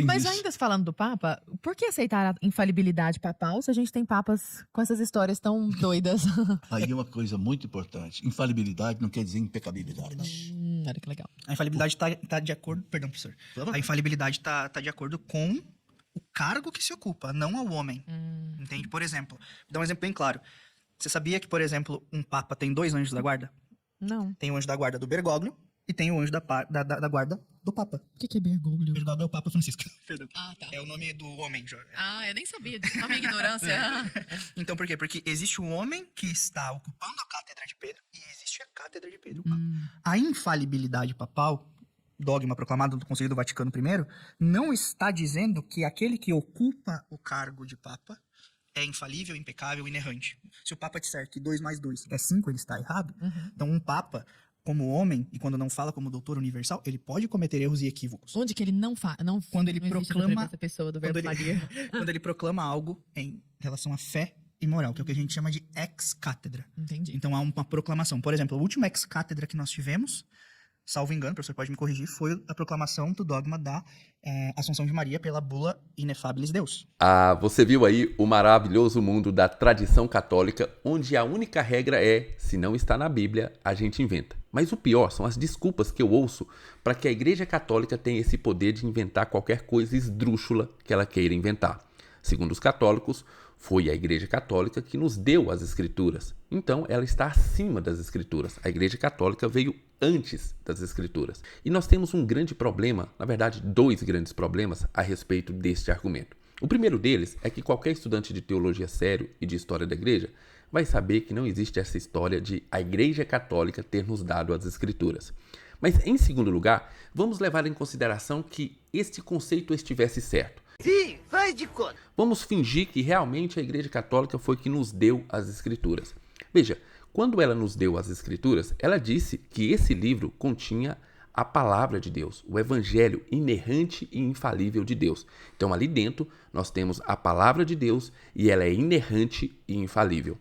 Mas ainda falando do Papa, por que aceitar a infalibilidade papal se a gente tem papas com essas histórias tão doidas? Aí é uma coisa muito importante. Infalibilidade não quer dizer impecabilidade. Olha que legal. A infalibilidade tá de acordo... Perdão, professor. A infalibilidade tá de acordo com o cargo que se ocupa, não ao homem. Entende? Por exemplo, vou dar um exemplo bem claro. Você sabia que, por exemplo, um papa tem 2 anjos da guarda? Não. Tem o anjo da guarda do Bergoglio e tem o anjo da guarda do Papa. O que é Bergoglio? Bergoglio é o Papa Francisco. Perdão. Ah, tá. É o nome do homem, Jorge. Ah, eu nem sabia disso. A minha ignorância. Então, por quê? Porque existe o homem que está ocupando a cátedra de Pedro e existe a cátedra de Pedro. A infalibilidade papal, dogma proclamado do Conselho do Vaticano I, não está dizendo que aquele que ocupa o cargo de Papa é infalível, impecável, inerrante. Se o Papa disser que 2 mais 2 é 5, ele está errado. Então, um Papa, como homem, e quando não fala como doutor universal, ele pode cometer erros e equívocos. Onde que ele não fala? Quando ele não existe proclama- essa pessoa do quando verbo ele- faria. Quando ele proclama algo em relação à fé e moral, que é o que a gente chama de ex-cátedra. Entendi. Então, há uma proclamação. Por exemplo, a última ex-cátedra que nós tivemos, salvo engano, o professor pode me corrigir, foi a proclamação do dogma da Assunção de Maria pela bula Inefabilis Deus. Ah, você viu aí o maravilhoso mundo da tradição católica, onde a única regra é, se não está na Bíblia, a gente inventa. Mas o pior são as desculpas que eu ouço para que a Igreja Católica tenha esse poder de inventar qualquer coisa esdrúxula que ela queira inventar. Segundo os católicos, foi a Igreja Católica que nos deu as Escrituras. Então, ela está acima das Escrituras. A Igreja Católica veio antes das Escrituras. E nós temos um grande problema, na verdade, 2 grandes problemas a respeito deste argumento. O primeiro deles é que qualquer estudante de teologia sério e de história da Igreja vai saber que não existe essa história de a Igreja Católica ter nos dado as Escrituras. Mas, em segundo lugar, vamos levar em consideração que este conceito estivesse certo. Sim, faz de conta. Vamos fingir que realmente a Igreja Católica foi que nos deu as Escrituras. Veja, quando ela nos deu as Escrituras, ela disse que esse livro continha a palavra de Deus, o evangelho inerrante e infalível de Deus. Então, ali dentro, nós temos a palavra de Deus e ela é inerrante e infalível.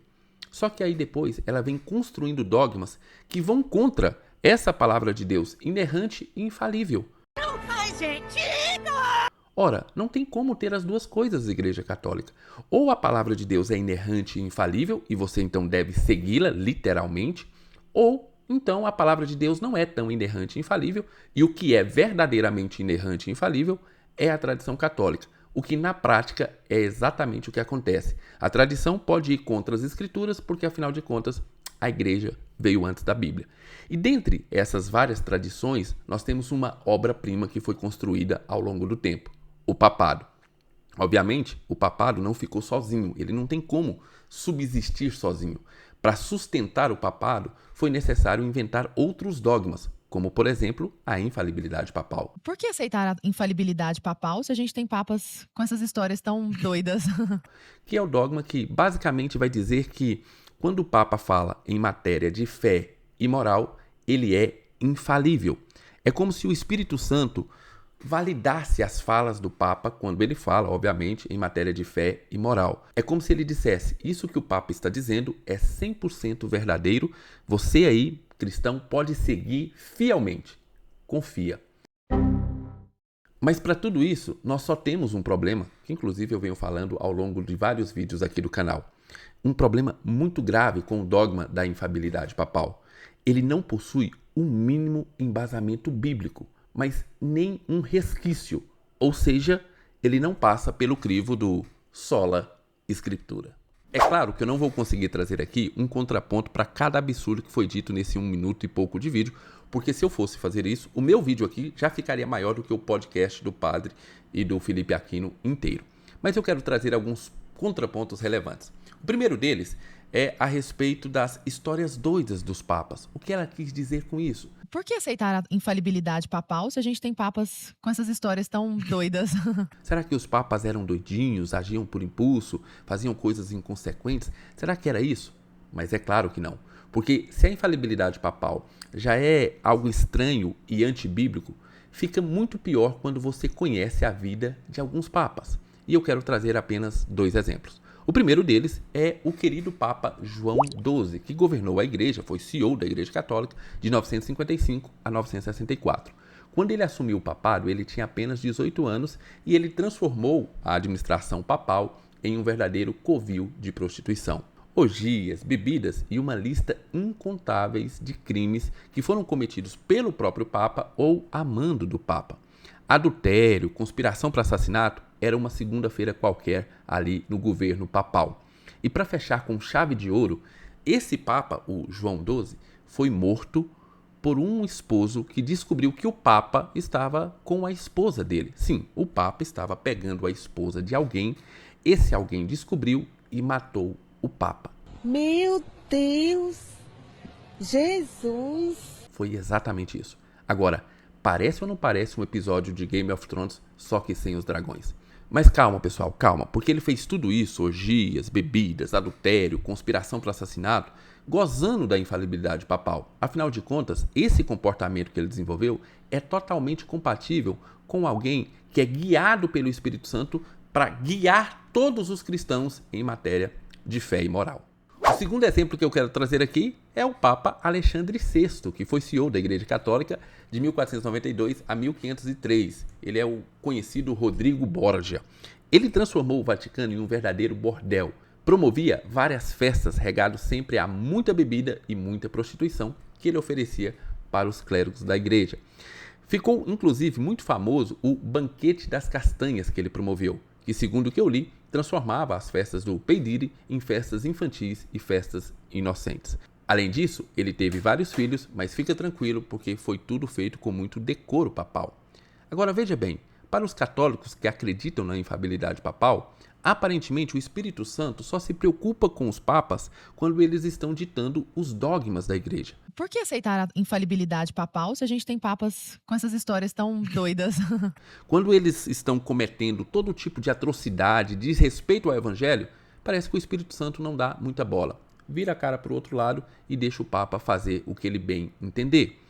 Só que aí depois ela vem construindo dogmas que vão contra essa palavra de Deus inerrante e infalível. Ai, gente. Ora, não tem como ter as duas coisas, Igreja Católica. Ou a palavra de Deus é inerrante e infalível, e você então deve segui-la literalmente, ou então a palavra de Deus não é tão inerrante e infalível, e o que é verdadeiramente inerrante e infalível é a tradição católica. O que na prática é exatamente o que acontece. A tradição pode ir contra as Escrituras, porque afinal de contas a Igreja veio antes da Bíblia. E dentre essas várias tradições, nós temos uma obra-prima que foi construída ao longo do tempo. O papado. Obviamente, o papado não ficou sozinho, ele não tem como subsistir sozinho. Para sustentar o papado, foi necessário inventar outros dogmas, como, por exemplo, a infalibilidade papal. Por que aceitar a infalibilidade papal se a gente tem papas com essas histórias tão doidas? Que é o dogma que basicamente vai dizer que, quando o Papa fala em matéria de fé e moral, ele é infalível. É como se o Espírito Santo validasse as falas do Papa quando ele fala, obviamente, em matéria de fé e moral. É como se ele dissesse, isso que o Papa está dizendo é 100% verdadeiro, você aí, cristão, pode seguir fielmente. Confia. Mas para tudo isso, nós só temos um problema, que inclusive eu venho falando ao longo de vários vídeos aqui do canal. Um problema muito grave com o dogma da infalibilidade papal. Ele não possui um mínimo embasamento bíblico, mas nem um resquício, ou seja, ele não passa pelo crivo do sola escritura. É claro que eu não vou conseguir trazer aqui um contraponto para cada absurdo que foi dito nesse 1 minuto e pouco de vídeo, porque se eu fosse fazer isso, o meu vídeo aqui já ficaria maior do que o podcast do Padre e do Felipe Aquino inteiro. Mas eu quero trazer alguns contrapontos relevantes. O primeiro deles é a respeito das histórias doidas dos papas. O que ela quis dizer com isso? Por que aceitar a infalibilidade papal se a gente tem papas com essas histórias tão doidas? Será que os papas eram doidinhos, agiam por impulso, faziam coisas inconsequentes? Será que era isso? Mas é claro que não. Porque se a infalibilidade papal já é algo estranho e antibíblico, fica muito pior quando você conhece a vida de alguns papas. E eu quero trazer apenas 2 exemplos. O primeiro deles é o querido Papa João XII, que governou a Igreja, foi CEO da Igreja Católica de 955 a 964. Quando ele assumiu o papado, ele tinha apenas 18 anos e ele transformou a administração papal em um verdadeiro covil de prostituição. Orgias, bebidas e uma lista incontáveis de crimes que foram cometidos pelo próprio Papa ou a mando do Papa. Adultério, conspiração para assassinato era uma segunda-feira qualquer ali no governo papal. E para fechar com chave de ouro, esse Papa, o João XII, foi morto por um esposo que descobriu que o Papa estava com a esposa dele. Sim, o Papa estava pegando a esposa de alguém, esse alguém descobriu e matou o Papa. Meu Deus! Jesus! Foi exatamente isso. Agora, parece ou não parece um episódio de Game of Thrones, só que sem os dragões? Mas calma, pessoal, calma, porque ele fez tudo isso, orgias, bebidas, adultério, conspiração para assassinato, gozando da infalibilidade papal. Afinal de contas, esse comportamento que ele desenvolveu é totalmente compatível com alguém que é guiado pelo Espírito Santo para guiar todos os cristãos em matéria de fé e moral. O segundo exemplo que eu quero trazer aqui é o Papa Alexandre VI, que foi CEO da Igreja Católica de 1492 a 1503. Ele é o conhecido Rodrigo Borgia. Ele transformou o Vaticano em um verdadeiro bordel. Promovia várias festas regadas sempre a muita bebida e muita prostituição que ele oferecia para os clérigos da igreja. Ficou, inclusive, muito famoso o Banquete das Castanhas que ele promoveu, que, segundo o que eu li, transformava as festas do Peidire em festas infantis e festas inocentes. Além disso, ele teve vários filhos, mas fica tranquilo porque foi tudo feito com muito decoro papal. Agora veja bem, para os católicos que acreditam na infalibilidade papal, aparentemente o Espírito Santo só se preocupa com os papas quando eles estão ditando os dogmas da igreja. Por que aceitar a infalibilidade papal se a gente tem papas com essas histórias tão doidas? Quando eles estão cometendo todo tipo de atrocidade, desrespeito ao evangelho, parece que o Espírito Santo não dá muita bola. Vira a cara para o outro lado e deixa o Papa fazer o que ele bem entender.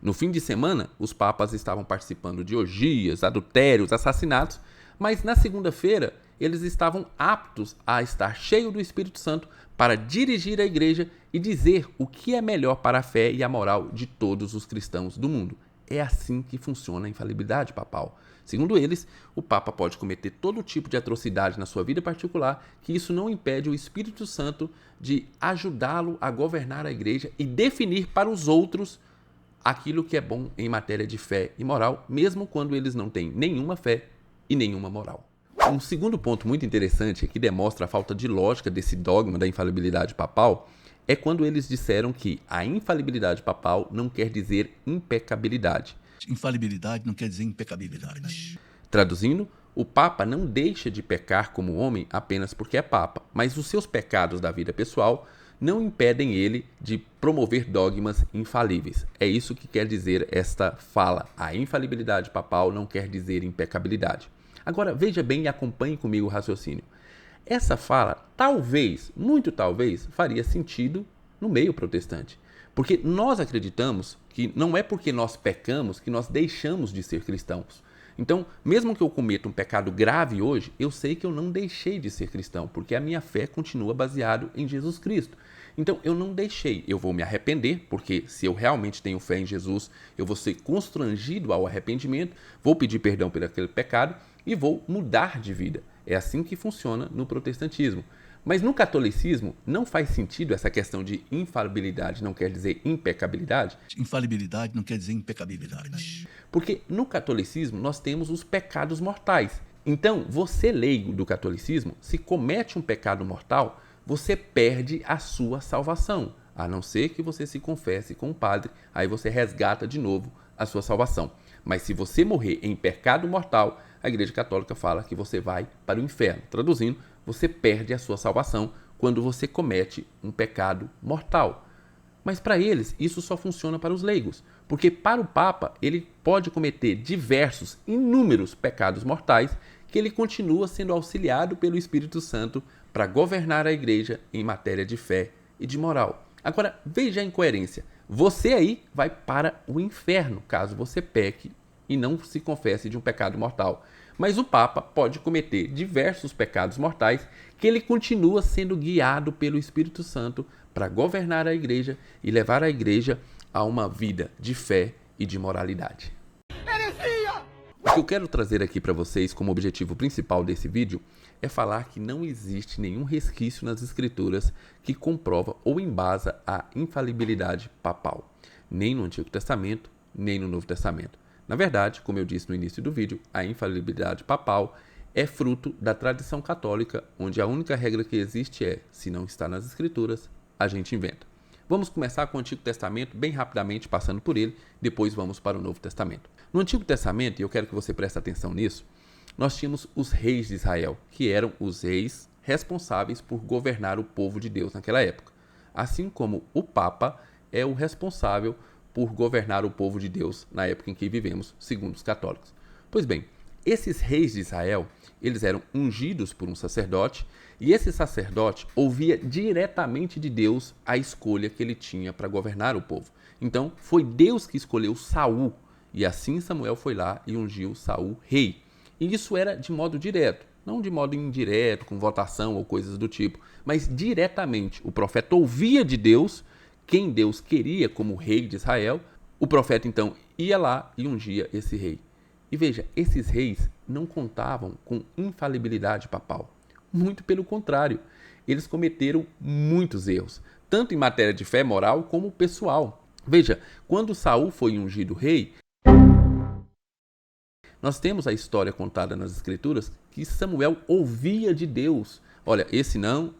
No fim de semana, os papas estavam participando de orgias, adultérios, assassinatos, mas na segunda-feira eles estavam aptos a estar cheios do Espírito Santo para dirigir a igreja e dizer o que é melhor para a fé e a moral de todos os cristãos do mundo. É assim que funciona a infalibilidade papal. Segundo eles, o Papa pode cometer todo tipo de atrocidade na sua vida particular, que isso não impede o Espírito Santo de ajudá-lo a governar a igreja e definir para os outros aquilo que é bom em matéria de fé e moral, mesmo quando eles não têm nenhuma fé e nenhuma moral. Um segundo ponto muito interessante que demonstra a falta de lógica desse dogma da infalibilidade papal é quando eles disseram que a infalibilidade papal não quer dizer impecabilidade. Infalibilidade não quer dizer impecabilidade. Traduzindo, o Papa não deixa de pecar como homem apenas porque é Papa, mas os seus pecados da vida pessoal não impedem ele de promover dogmas infalíveis. É isso que quer dizer esta fala. A infalibilidade papal não quer dizer impecabilidade. Agora, veja bem e acompanhe comigo o raciocínio. Essa fala, talvez, muito talvez, faria sentido no meio protestante. Porque nós acreditamos que não é porque nós pecamos que nós deixamos de ser cristãos. Então, mesmo que eu cometa um pecado grave hoje, eu sei que eu não deixei de ser cristão, porque a minha fé continua baseada em Jesus Cristo. Então, eu não deixei, eu vou me arrepender, porque se eu realmente tenho fé em Jesus, eu vou ser constrangido ao arrependimento, vou pedir perdão por aquele pecado e vou mudar de vida. É assim que funciona no protestantismo. Mas no catolicismo não faz sentido essa questão de infalibilidade, não quer dizer impecabilidade? Infalibilidade não quer dizer impecabilidade. Porque no catolicismo nós temos os pecados mortais. Então, você leigo do catolicismo, se comete um pecado mortal, você perde a sua salvação. A não ser que você se confesse com o padre, aí você resgata de novo a sua salvação. Mas se você morrer em pecado mortal, a Igreja Católica fala que você vai para o inferno. Traduzindo, você perde a sua salvação quando você comete um pecado mortal. Mas para eles, isso só funciona para os leigos, porque para o Papa, ele pode cometer diversos, inúmeros pecados mortais que ele continua sendo auxiliado pelo Espírito Santo para governar a igreja em matéria de fé e de moral. Agora, veja a incoerência. Você aí vai para o inferno, caso você peque e não se confesse de um pecado mortal. Mas o Papa pode cometer diversos pecados mortais que ele continua sendo guiado pelo Espírito Santo para governar a igreja e levar a igreja a uma vida de fé e de moralidade. Ele que eu quero trazer aqui para vocês como objetivo principal desse vídeo é falar que não existe nenhum resquício nas escrituras que comprova ou embasa a infalibilidade papal, nem no Antigo Testamento, nem no Novo Testamento. Na verdade, como eu disse no início do vídeo, a infalibilidade papal é fruto da tradição católica, onde a única regra que existe é, se não está nas escrituras, a gente inventa. Vamos começar com o Antigo Testamento, bem rapidamente, passando por ele, depois vamos para o Novo Testamento. No Antigo Testamento, e eu quero que você preste atenção nisso, nós tínhamos os reis de Israel, que eram os reis responsáveis por governar o povo de Deus naquela época. Assim como o Papa é o responsável por governar o povo de Deus na época em que vivemos, segundo os católicos. Pois bem, esses reis de Israel, eles eram ungidos por um sacerdote, e esse sacerdote ouvia diretamente de Deus a escolha que ele tinha para governar o povo. Então, foi Deus que escolheu Saul, e assim Samuel foi lá e ungiu Saul rei. E isso era de modo direto, não de modo indireto, com votação ou coisas do tipo, mas diretamente. O profeta ouvia de Deus quem Deus queria como rei de Israel. O profeta então ia lá e ungia esse rei. E veja, esses reis não contavam com infalibilidade papal. Muito pelo contrário, eles cometeram muitos erros, tanto em matéria de fé moral como pessoal. Veja, quando Saul foi ungido rei, nós temos a história contada nas Escrituras que Samuel ouvia de Deus. Olha, esse não,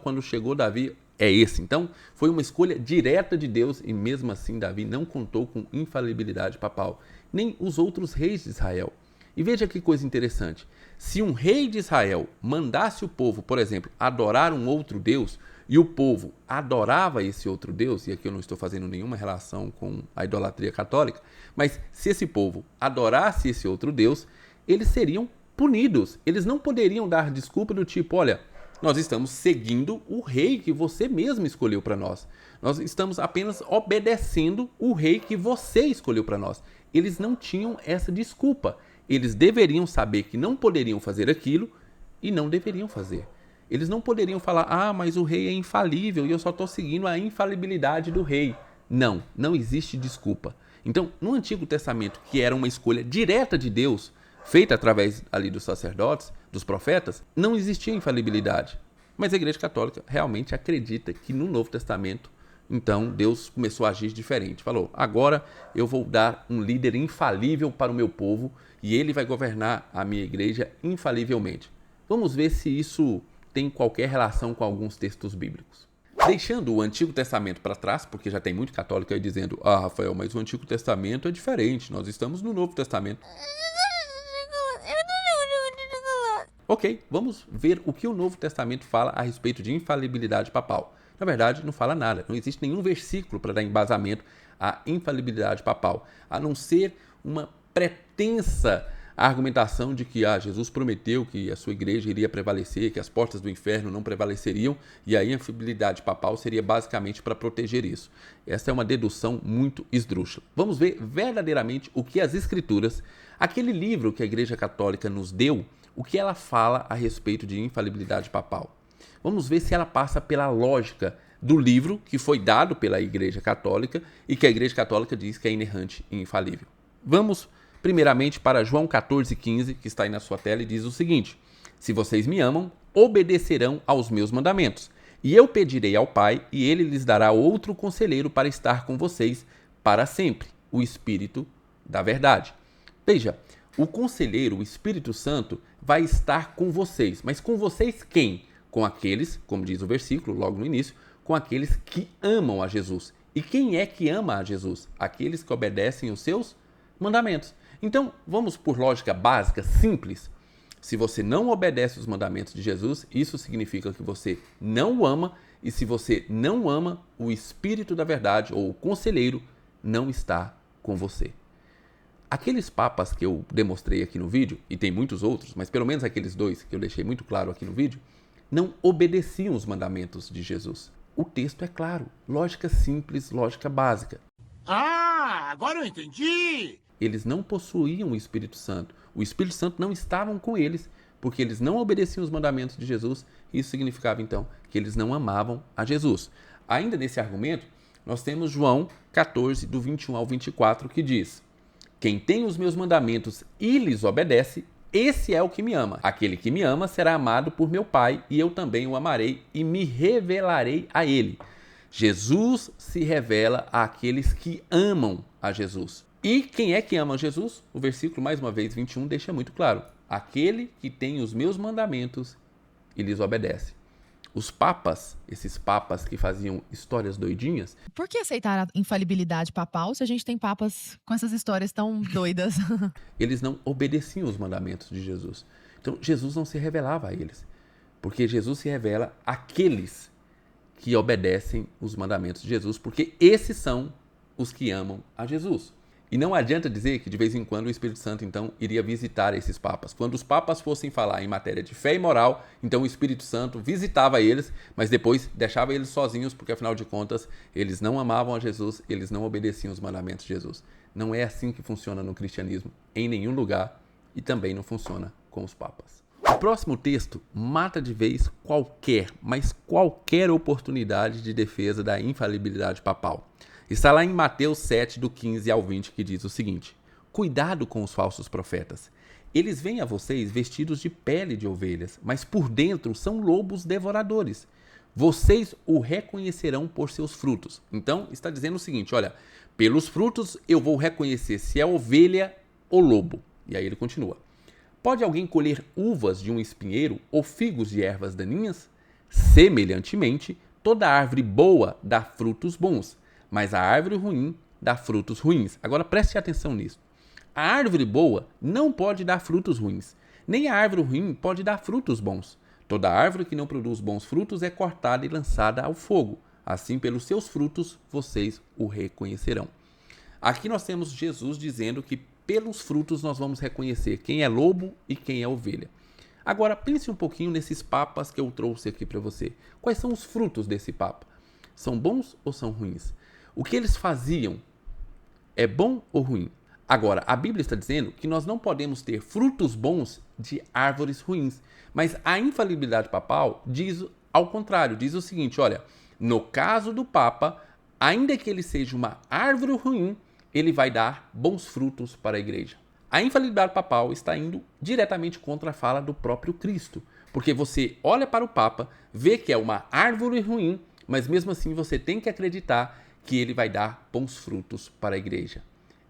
quando chegou Davi, é esse. Então, foi uma escolha direta de Deus e mesmo assim Davi não contou com infalibilidade papal, nem os outros reis de Israel. E veja que coisa interessante. Se um rei de Israel mandasse o povo, por exemplo, adorar um outro Deus, e o povo adorava esse outro Deus, e aqui eu não estou fazendo nenhuma relação com a idolatria católica, mas se esse povo adorasse esse outro Deus, eles seriam punidos. Eles não poderiam dar desculpa do tipo, olha, nós estamos seguindo o rei que você mesmo escolheu para nós. Nós estamos apenas obedecendo o rei que você escolheu para nós. Eles não tinham essa desculpa. Eles deveriam saber que não poderiam fazer aquilo e não deveriam fazer. Eles não poderiam falar, mas o rei é infalível e eu só estou seguindo a infalibilidade do rei. Não, não existe desculpa. Então, no Antigo Testamento, que era uma escolha direta de Deus, feita através ali dos sacerdotes, dos profetas, não existia infalibilidade. Mas a Igreja Católica realmente acredita que no Novo Testamento, então, Deus começou a agir diferente. Falou, agora eu vou dar um líder infalível para o meu povo e ele vai governar a minha igreja infalivelmente. Vamos ver se isso tem qualquer relação com alguns textos bíblicos. Deixando o Antigo Testamento para trás, porque já tem muito católico aí dizendo, Rafael, mas o Antigo Testamento é diferente, nós estamos no Novo Testamento. Ok, vamos ver o que o Novo Testamento fala a respeito de infalibilidade papal. Na verdade, não fala nada, não existe nenhum versículo para dar embasamento à infalibilidade papal, a não ser uma pretensa argumentação de que Jesus prometeu que a sua igreja iria prevalecer, que as portas do inferno não prevaleceriam, e a infalibilidade papal seria basicamente para proteger isso. Essa é uma dedução muito esdrúxula. Vamos ver verdadeiramente o que as Escrituras, aquele livro que a Igreja Católica nos deu, o que ela fala a respeito de infalibilidade papal. Vamos ver se ela passa pela lógica do livro que foi dado pela Igreja Católica e que a Igreja Católica diz que é inerrante e infalível. Vamos primeiramente para João 14,15, que está aí na sua tela, e diz o seguinte: se vocês me amam, obedecerão aos meus mandamentos, e eu pedirei ao Pai, e ele lhes dará outro conselheiro para estar com vocês para sempre, o Espírito da verdade. Veja, o conselheiro, o Espírito Santo, vai estar com vocês. Mas com vocês quem? Com aqueles, como diz o versículo logo no início, com aqueles que amam a Jesus. E quem é que ama a Jesus? Aqueles que obedecem os seus mandamentos. Então, vamos por lógica básica, simples. Se você não obedece os mandamentos de Jesus, isso significa que você não o ama, e se você não ama, o Espírito da verdade, ou o conselheiro, não está com você. Aqueles papas que eu demonstrei aqui no vídeo, e tem muitos outros, mas pelo menos aqueles dois que eu deixei muito claro aqui no vídeo, não obedeciam os mandamentos de Jesus. O texto é claro, lógica simples, lógica básica. Agora eu entendi! Eles não possuíam o Espírito Santo. O Espírito Santo não estava com eles, porque eles não obedeciam os mandamentos de Jesus. Isso significava, então, que eles não amavam a Jesus. Ainda nesse argumento, nós temos João 14, do 21 ao 24, que diz: Quem tem os meus mandamentos e lhes obedece, esse é o que me ama. Aquele que me ama será amado por meu Pai, e eu também o amarei e me revelarei a ele. Jesus se revela àqueles que amam a Jesus. E quem é que ama Jesus? O versículo, mais uma vez, 21, deixa muito claro. Aquele que tem os meus mandamentos e lhes obedece. Os papas, esses papas que faziam histórias doidinhas... Por que aceitar a infalibilidade papal se a gente tem papas com essas histórias tão doidas? Eles não obedeciam os mandamentos de Jesus. Então, Jesus não se revelava a eles. Porque Jesus se revela àqueles que obedecem os mandamentos de Jesus, porque esses são os que amam a Jesus. E não adianta dizer que de vez em quando o Espírito Santo, então, iria visitar esses papas. Quando os papas fossem falar em matéria de fé e moral, então o Espírito Santo visitava eles, mas depois deixava eles sozinhos, porque afinal de contas, eles não amavam a Jesus, eles não obedeciam os mandamentos de Jesus. Não é assim que funciona no cristianismo, em nenhum lugar, e também não funciona com os papas. O próximo texto mata de vez qualquer, mas qualquer oportunidade de defesa da infalibilidade papal. Está lá em Mateus 7, do 15 ao 20, que diz o seguinte: cuidado com os falsos profetas. Eles vêm a vocês vestidos de pele de ovelhas, mas por dentro são lobos devoradores. Vocês o reconhecerão por seus frutos. Então, está dizendo o seguinte, olha, pelos frutos eu vou reconhecer se é ovelha ou lobo. E aí ele continua. Pode alguém colher uvas de um espinheiro ou figos de ervas daninhas? Semelhantemente, toda árvore boa dá frutos bons, mas a árvore ruim dá frutos ruins. Agora preste atenção nisso. A árvore boa não pode dar frutos ruins, nem a árvore ruim pode dar frutos bons. Toda árvore que não produz bons frutos é cortada e lançada ao fogo. Assim, pelos seus frutos, vocês o reconhecerão. Aqui nós temos Jesus dizendo que pelos frutos nós vamos reconhecer quem é lobo e quem é ovelha. Agora, pense um pouquinho nesses papas que eu trouxe aqui para você. Quais são os frutos desse papa? São bons ou são ruins? O que eles faziam é bom ou ruim? Agora, a Bíblia está dizendo que nós não podemos ter frutos bons de árvores ruins. Mas a infalibilidade papal diz ao contrário, diz o seguinte, olha, no caso do Papa, ainda que ele seja uma árvore ruim, ele vai dar bons frutos para a igreja. A infalibilidade papal está indo diretamente contra a fala do próprio Cristo, porque você olha para o Papa, vê que é uma árvore ruim, mas mesmo assim você tem que acreditar que ele vai dar bons frutos para a igreja.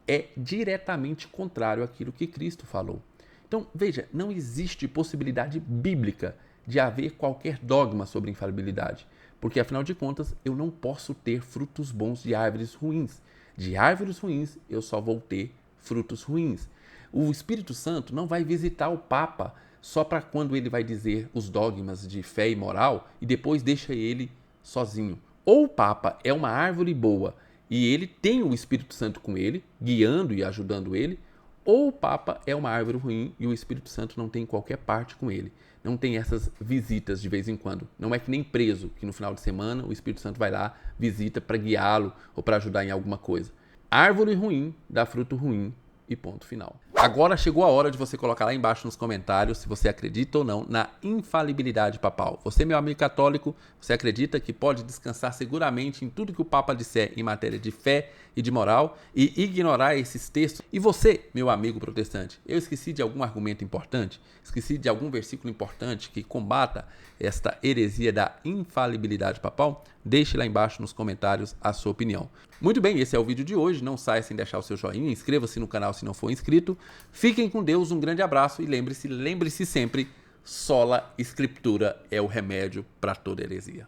É diretamente contrário àquilo que Cristo falou. Então, veja, não existe possibilidade bíblica de haver qualquer dogma sobre infalibilidade, porque afinal de contas eu não posso ter frutos bons de árvores ruins. De árvores ruins eu só vou ter frutos ruins. O Espírito Santo não vai visitar o Papa só para quando ele vai dizer os dogmas de fé e moral e depois deixa ele sozinho. Ou o Papa é uma árvore boa e ele tem o Espírito Santo com ele, guiando e ajudando ele, ou o Papa é uma árvore ruim e o Espírito Santo não tem qualquer parte com ele. Não tem essas visitas de vez em quando. Não é que nem preso, que no final de semana o Espírito Santo vai lá, visita para guiá-lo ou para ajudar em alguma coisa. Árvore ruim dá fruto ruim e ponto final. Agora chegou a hora de você colocar lá embaixo nos comentários se você acredita ou não na infalibilidade papal. Você, meu amigo católico, você acredita que pode descansar seguramente em tudo que o Papa disser em matéria de fé e de moral e ignorar esses textos? E você, meu amigo protestante, eu esqueci de algum argumento importante? Esqueci de algum versículo importante que combata esta heresia da infalibilidade papal? Deixe lá embaixo nos comentários a sua opinião. Muito bem, esse é o vídeo de hoje. Não saia sem deixar o seu joinha, inscreva-se no canal se não for inscrito. Fiquem com Deus, um grande abraço e lembre-se sempre, sola Scriptura é o remédio para toda heresia.